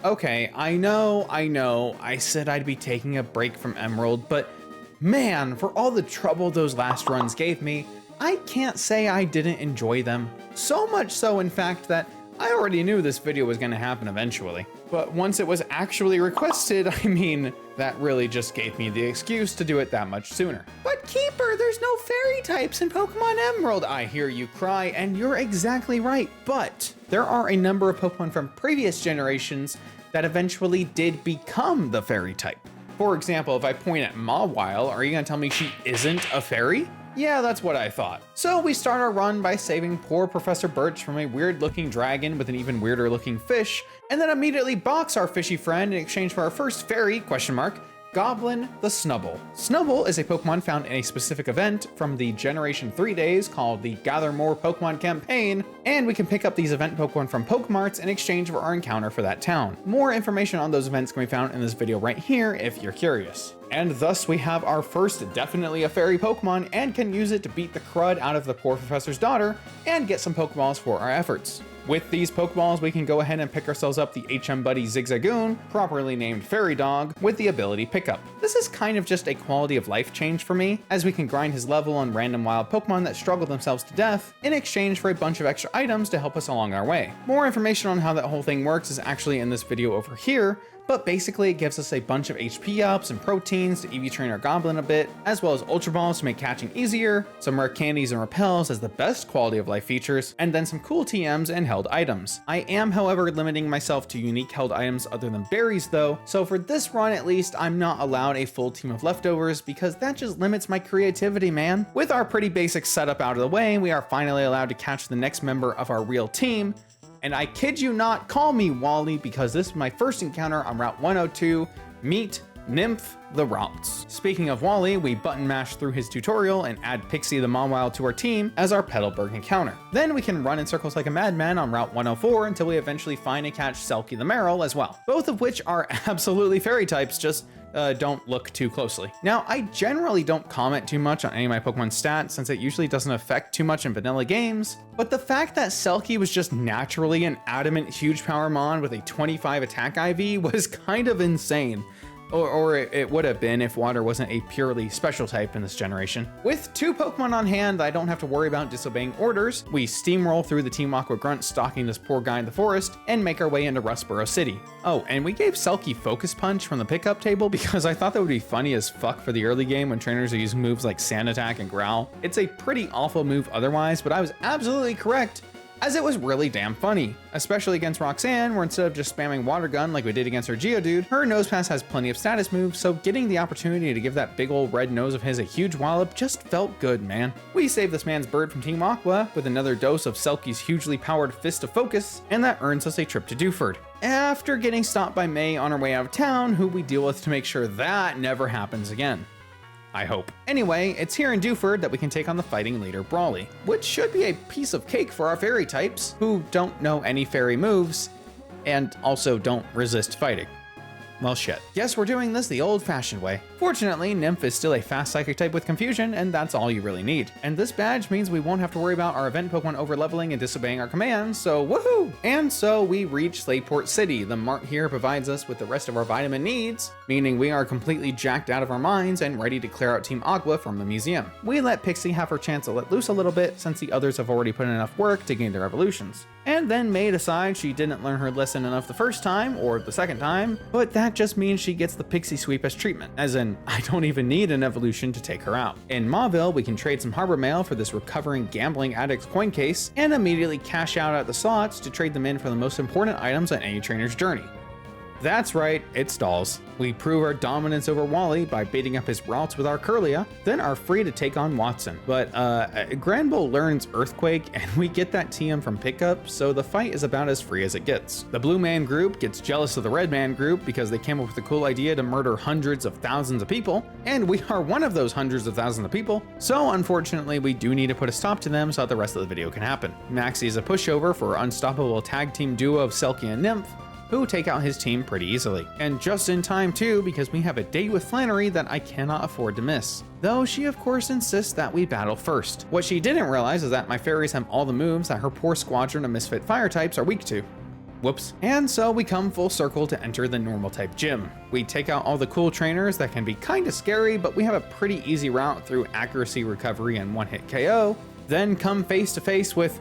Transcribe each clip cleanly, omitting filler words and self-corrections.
Okay, I know, I said I'd be taking a break from Emerald, but man, for all the trouble those last runs gave me, I can't say I didn't enjoy them. So much so, in fact, that I already knew this video was gonna happen eventually. But once it was actually requested, I mean, that really just gave me the excuse to do it that much sooner. But Keeper, there's no fairy types in Pokemon Emerald, I hear you cry, and you're exactly right. But there are a number of Pokemon from previous generations that eventually did become the fairy type. For example, if I point at Mawile, are you gonna tell me she isn't a fairy? Yeah, that's what I thought. So we start our run by saving poor Professor Birch from a weird looking dragon with an even weirder looking fish, and then immediately box our fishy friend in exchange for our first fairy, Goblin the Snubbull. Snubbull is a Pokemon found in a specific event from the Generation 3 days called the Gather More Pokemon campaign, and we can pick up these event Pokemon from Pokemarts in exchange for our encounter for that town. More information on those events can be found in this video right here if you're curious. And thus we have our first definitely a fairy Pokemon and can use it to beat the crud out of the poor professor's daughter and get some Pokeballs for our efforts. With these Pokeballs, we can go ahead and pick ourselves up the HM Buddy Zigzagoon, properly named Fairy Dog, with the ability Pickup. This is kind of just a quality of life change for me, as we can grind his level on random wild Pokemon that struggle themselves to death in exchange for a bunch of extra items to help us along our way. More information on how that whole thing works is actually in this video over here, but basically it gives us a bunch of HP ups and proteins to EV train our Goblin a bit, as well as Ultra Balls to make catching easier, some rare candies and repels as the best quality of life features, and then some cool TMs and held items. I am, however, limiting myself to unique held items other than berries though, so for this run at least, I'm not allowed a full team of leftovers because that just limits my creativity, man. With our pretty basic setup out of the way, we are finally allowed to catch the next member of our real team. And I kid you not, call me Wally because this is my first encounter on Route 102, meet Nymph the Routes. Speaking of Wally, we button mash through his tutorial and add Pixie the Mawile to our team as our Petalburg encounter. Then we can run in circles like a madman on Route 104 until we eventually find and catch Selkie the Marill as well. Both of which are absolutely fairy types, just don't look too closely. Now, I generally don't comment too much on any of my Pokemon stats since it usually doesn't affect too much in vanilla games, but the fact that Selkie was just naturally an adamant huge power mon with a 25 attack IV was kind of insane. Or it would have been if water wasn't a purely special type in this generation. With 2 Pokemon on hand, I don't have to worry about disobeying orders. We steamroll through the Team Aqua Grunt stalking this poor guy in the forest and make our way into Rustboro City. Oh, and we gave Selkie Focus Punch from the pickup table because I thought that would be funny as fuck for the early game when trainers are using moves like Sand Attack and Growl. It's a pretty awful move otherwise, but I was absolutely correct, as it was really damn funny, especially against Roxanne, where instead of just spamming Water Gun like we did against her Geodude, her Nosepass has plenty of status moves, so getting the opportunity to give that big old red nose of his a huge wallop just felt good, man. We saved this man's bird from Team Aqua with another dose of Selkie's hugely powered Fist of Focus, and that earns us a trip to Dewford. After getting stopped by May on our way out of town, who we deal with to make sure that never happens again. I hope. Anyway, it's here in Dewford that we can take on the fighting leader Brawly, which should be a piece of cake for our fairy types, who don't know any fairy moves, and also don't resist fighting. Well, shit. Guess we're doing this the old-fashioned way. Fortunately, Nymph is still a fast psychic type with confusion, and that's all you really need. And this badge means we won't have to worry about our event Pokemon over-leveling and disobeying our commands, so woohoo! And so we reach Slateport City. The mart here provides us with the rest of our vitamin needs, meaning we are completely jacked out of our minds and ready to clear out Team Aqua from the museum. We let Pixie have her chance to let loose a little bit since the others have already put in enough work to gain their evolutions. And then May decides she didn't learn her lesson enough the first time, or the second time, but that just means she gets the Pixie Sweep as treatment, as in, I don't even need an evolution to take her out. In Mauville, we can trade some Harbor Mail for this recovering gambling addict's coin case, and immediately cash out at the slots to trade them in for the most important items on any trainer's journey. That's right, it stalls. We prove our dominance over Wally by beating up his routes with our Kirlia, then are free to take on Watson. But Granbull learns Earthquake and we get that TM from pickup, so the fight is about as free as it gets. The Blue Man group gets jealous of the Red Man group because they came up with a cool idea to murder hundreds of thousands of people, and we are one of those hundreds of thousands of people, so unfortunately we do need to put a stop to them so that the rest of the video can happen. Maxie is a pushover for our unstoppable tag team duo of Selkie and Nymph, who take out his team pretty easily. And just in time too, because we have a date with Flannery that I cannot afford to miss. Though she of course insists that we battle first. What she didn't realize is that my fairies have all the moves that her poor squadron of misfit fire types are weak to. Whoops. And so we come full circle to enter the normal type gym. We take out all the cool trainers that can be kinda scary, but we have a pretty easy route through accuracy, recovery, and one-hit KO. Then come face to face with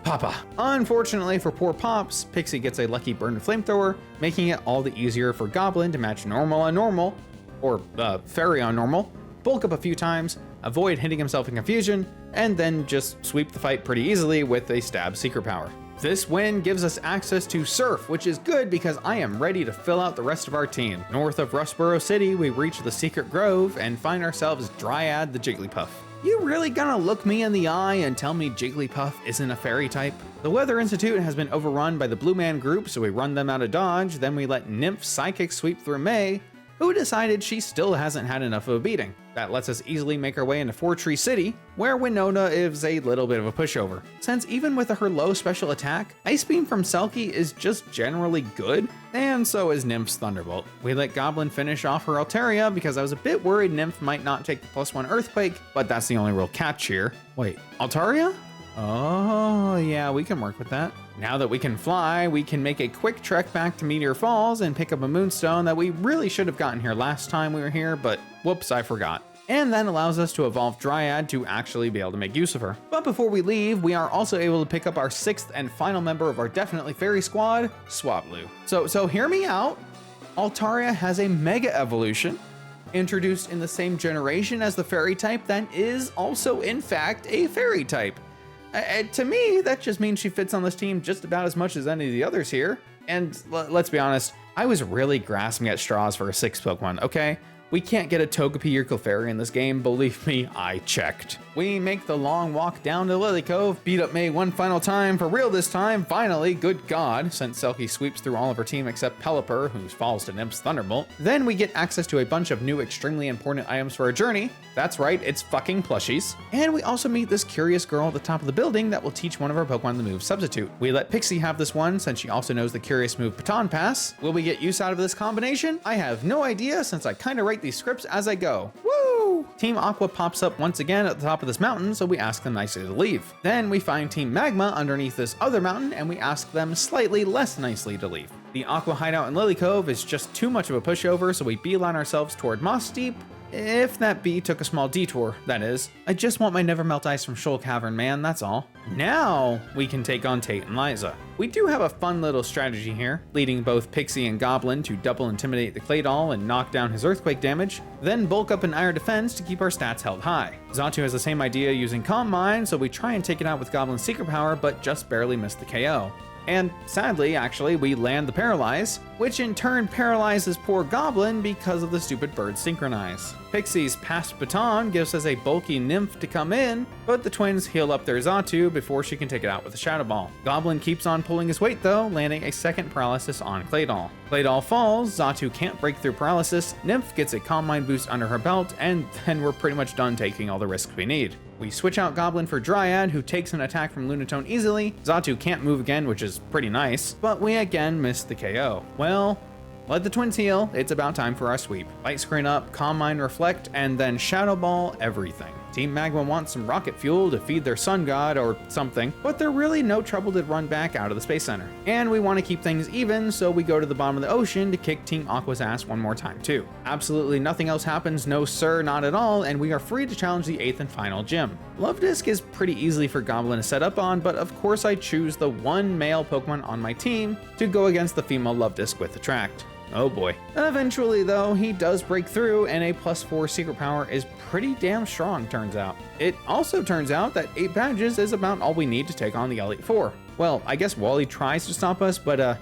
Papa. Unfortunately for poor Pops, Pixie gets a lucky burn flamethrower, making it all the easier for Goblin to match normal on normal, or Fairy on normal, bulk up a few times, avoid hitting himself in confusion, and then just sweep the fight pretty easily with a stab secret power. This win gives us access to Surf, which is good because I am ready to fill out the rest of our team. North of Rustboro City, we reach the Secret Grove and find ourselves Dryad the Jigglypuff. You really gonna look me in the eye and tell me Jigglypuff isn't a fairy type? The Weather Institute has been overrun by the Blue Man group, so we run them out of Dodge, then we let Nymph Psychic sweep through May, who decided she still hasn't had enough of a beating. That lets us easily make our way into Four Tree City, where Winona is a little bit of a pushover. Since even with her low special attack, Ice Beam from Selkie is just generally good, and so is Nymph's Thunderbolt. We let Goblin finish off her Altaria because I was a bit worried Nymph might not take the +1 Earthquake, but that's the only real catch here. Wait, Altaria? Oh, yeah, we can work with that. Now that we can fly, we can make a quick trek back to Meteor Falls and pick up a Moonstone that we really should have gotten here last time we were here, but whoops, I forgot. And that allows us to evolve Dryad to actually be able to make use of her. But before we leave, we are also able to pick up our 6th and final member of our Definitely Fairy squad, Swablu. So hear me out. Altaria has a Mega Evolution, introduced in the same generation as the Fairy type that is also in fact a Fairy type. To me, that just means she fits on this team just about as much as any of the others here. And let's be honest, I was really grasping at straws for a 6th Pokemon, okay? We can't get a Togepi or Clefairy in this game, believe me, I checked. We make the long walk down to Lily Cove, beat up May one final time, for real this time, finally, good God, since Selkie sweeps through all of her team except Pelipper, who falls to Nymph's Thunderbolt. Then we get access to a bunch of new extremely important items for our journey. That's right, it's fucking plushies. And we also meet this curious girl at the top of the building that will teach one of our Pokemon the move Substitute. We let Pixie have this one since she also knows the curious move Baton Pass. Will we get use out of this combination? I have no idea since I kinda write these scripts as I go. Woo! Team Aqua pops up once again at the top of this mountain, so we ask them nicely to leave. Then we find Team Magma underneath this other mountain, and we ask them slightly less nicely to leave. The Aqua hideout in Lily Cove is just too much of a pushover, so we beeline ourselves toward Moss Deep. If that bee took a small detour, that is. I just want my Never Melt Ice from Shoal Cavern, man, that's all. Now we can take on Tate and Liza. We do have a fun little strategy here, leading both Pixie and Goblin to double intimidate the Claydol and knock down his earthquake damage, then bulk up an Iron Defense to keep our stats held high. Xatu has the same idea using Calm Mind, so we try and take it out with Goblin's secret power, but just barely miss the KO. And sadly, actually, we land the Paralyze, which in turn paralyzes poor Goblin because of the stupid bird Synchronize. Pixie's passed baton gives us a bulky Nymph to come in, but the twins heal up their Xatu before she can take it out with a Shadow Ball. Goblin keeps on pulling his weight though, landing a second paralysis on Claydol. Claydol falls, Xatu can't break through paralysis, Nymph gets a Calm Mind boost under her belt, and then we're pretty much done taking all the risks we need. We switch out Goblin for Dryad, who takes an attack from Lunatone easily. Xatu can't move again, which is pretty nice, but we again miss the KO. Well, let the twins heal, it's about time for our sweep. Light Screen up, Calm Mind Reflect, and then Shadow Ball everything. Team Magma wants some rocket fuel to feed their sun god or something, but they're really no trouble to run back out of the Space Center. And we want to keep things even, so we go to the bottom of the ocean to kick Team Aqua's ass one more time too. Absolutely nothing else happens, no sir, not at all, and we are free to challenge the 8th and final gym. Love Disc is pretty easily for Goblin to set up on, but of course I choose the one male Pokemon on my team to go against the female Love Disc with Attract. Oh boy. Eventually though, he does break through and a +4 secret power is pretty damn strong, turns out. It also turns out that 8 badges is about all we need to take on the Elite Four. Well, I guess Wally tries to stop us, but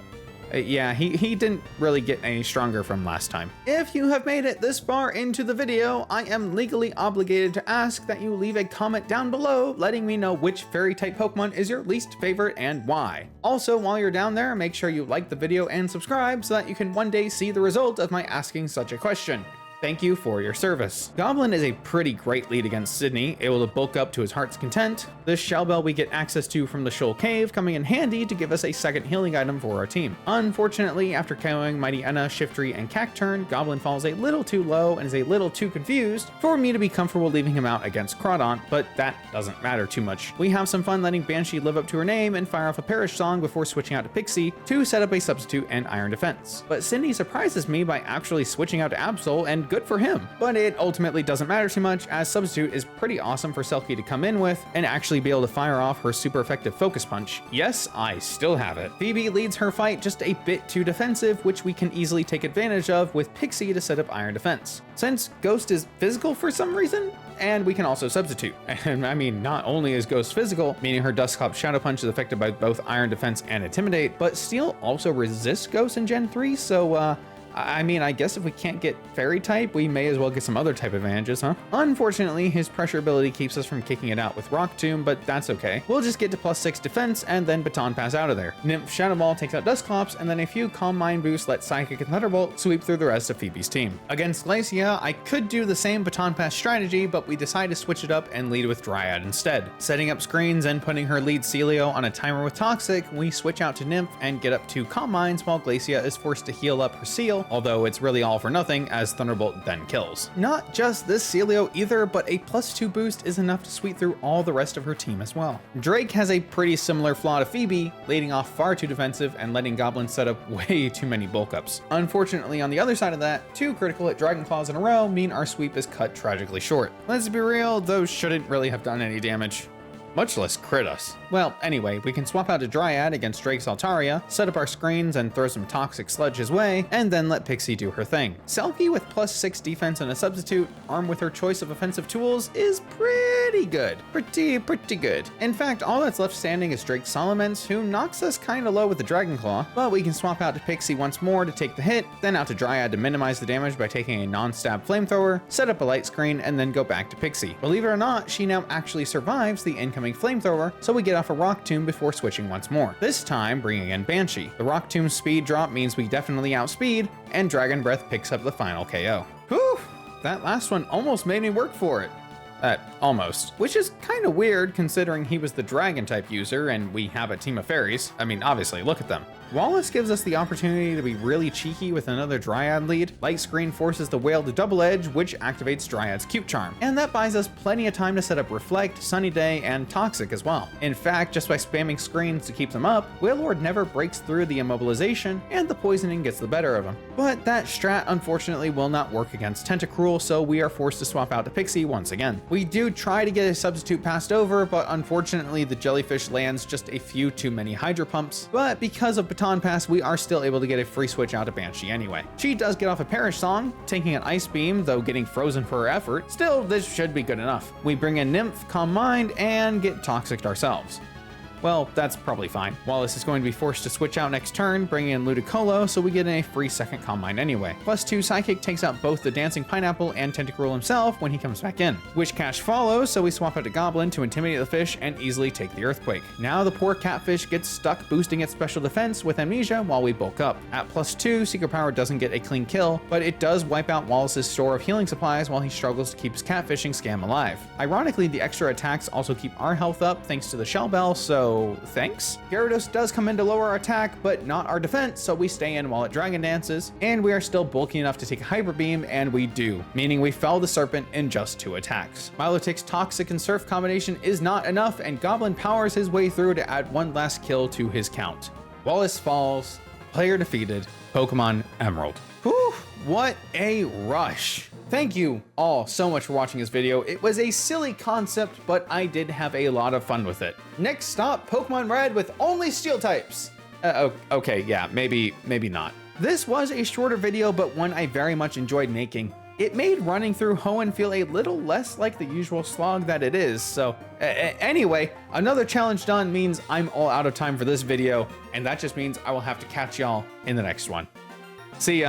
yeah, he didn't really get any stronger from last time. If you have made it this far into the video, I am legally obligated to ask that you leave a comment down below letting me know which Fairy-type Pokemon is your least favorite and why. Also, while you're down there, make sure you like the video and subscribe so that you can one day see the result of my asking such a question. Thank you for your service. Goblin is a pretty great lead against Sydney, able to bulk up to his heart's content. This shell bell we get access to from the Shoal Cave, coming in handy to give us a second healing item for our team. Unfortunately, after KOing Mighty Enna, Shiftry, and Cacturn, Goblin falls a little too low and is a little too confused for me to be comfortable leaving him out against Crawdaunt, but that doesn't matter too much. We have some fun letting Banshee live up to her name and fire off a Perish Song before switching out to Pixie to set up a substitute and Iron Defense. But Sydney surprises me by actually switching out to Absol, and good for him. But it ultimately doesn't matter too much, as substitute is pretty awesome for Selkie to come in with and actually be able to fire off her super effective Focus Punch. Yes, I still have it. Phoebe leads her fight just a bit too defensive, which we can easily take advantage of with Pixie to set up Iron Defense. Since Ghost is physical for some reason, and we can also substitute. And I mean, not only is Ghost physical, meaning her Dusclops Shadow Punch is affected by both Iron Defense and Intimidate, but Steel also resists Ghost in Gen 3, so I mean, I guess if we can't get Fairy type, we may as well get some other type advantages, huh? Unfortunately, his pressure ability keeps us from kicking it out with Rock Tomb, but that's okay. We'll just get to +6 defense and then Baton Pass out of there. Nymph Shadow Ball takes out Dusclops, and then a few Calm Mind boosts let Psychic and Thunderbolt sweep through the rest of Phoebe's team. Against Glacia, I could do the same Baton Pass strategy, but we decide to switch it up and lead with Dryad instead. Setting up screens and putting her lead Celio on a timer with Toxic, we switch out to Nymph and get up to Calm Minds while Glacia is forced to heal up her Seal, although it's really all for nothing as Thunderbolt then kills. Not just this Celio either, but a +2 boost is enough to sweep through all the rest of her team as well. Drake has a pretty similar flaw to Phoebe, leading off far too defensive and letting Goblin set up way too many bulk ups. Unfortunately, on the other side of that, 2 critical hit Dragon Claws in a row mean our sweep is cut tragically short. Let's be real, those shouldn't really have done any damage, much less crit us. Well, anyway, we can swap out to Dryad against Drake's Altaria, set up our screens and throw some Toxic Sludge his way, and then let Pixie do her thing. Selkie with +6 defense and a substitute, armed with her choice of offensive tools, is pretty good. Pretty good. In fact, all that's left standing is Drake's Solomence, who knocks us kinda low with the Dragon Claw, but we can swap out to Pixie once more to take the hit, then out to Dryad to minimize the damage by taking a non-stab flamethrower, set up a light screen, and then go back to Pixie. Believe it or not, she now actually survives the incoming flamethrower, so we get off a Rock Tomb before switching once more, this time bringing in Banshee. The Rock Tomb's speed drop means we definitely outspeed, and Dragon Breath picks up the final KO. Whew, that last one almost made me work for it. Almost. Which is kind of weird considering he was the Dragon type user and we have a team of Fairies. I mean, obviously, look at them. Wallace gives us the opportunity to be really cheeky with another Dryad lead. Light Screen forces the Whale to Double Edge, which activates Dryad's Cute Charm. And that buys us plenty of time to set up Reflect, Sunny Day, and Toxic as well. In fact, just by spamming screens to keep them up, Wailord never breaks through the immobilization, and the poisoning gets the better of him. But that strat unfortunately will not work against Tentacruel, so we are forced to swap out to Pixie once again. We do try to get a substitute passed over, but unfortunately the Jellyfish lands just a few too many Hydro Pumps, but because of Baton Pass, we are still able to get a free switch out to Banshee anyway. She does get off a Perish Song, taking an Ice Beam, though getting frozen for her effort. Still, this should be good enough. We bring in Nymph, Calm Mind, and get Toxic ourselves. Well, that's probably fine. Wallace is going to be forced to switch out next turn, bringing in Ludicolo, so we get a free second Calm Mind anyway. +2 Psychic takes out both the Dancing Pineapple and Tentacruel himself when he comes back in. Wishcash follows, so we swap out to Goblin to intimidate the fish and easily take the Earthquake. Now the poor catfish gets stuck boosting its special defense with Amnesia while we bulk up. At +2, Secret Power doesn't get a clean kill, but it does wipe out Wallace's store of healing supplies while he struggles to keep his catfishing scam alive. Ironically, the extra attacks also keep our health up thanks to the Shell Bell, so thanks. Gyarados does come in to lower our attack, but not our defense, so we stay in while it Dragon Dances, and we are still bulky enough to take a Hyper Beam, and we do, meaning we fell the Serpent in just 2 attacks. Milotic's Toxic and Surf combination is not enough, and Goblin powers his way through to add one last kill to his count. Wallace falls, player defeated, Pokemon Emerald. Whew, what a rush. Thank you all so much for watching this video. It was a silly concept, but I did have a lot of fun with it. Next stop, Pokemon Red with only Steel types. Okay, yeah, maybe not. This was a shorter video, but one I very much enjoyed making. It made running through Hoenn feel a little less like the usual slog that it is, so anyway, another challenge done means I'm all out of time for this video, and that just means I will have to catch y'all in the next one. See ya.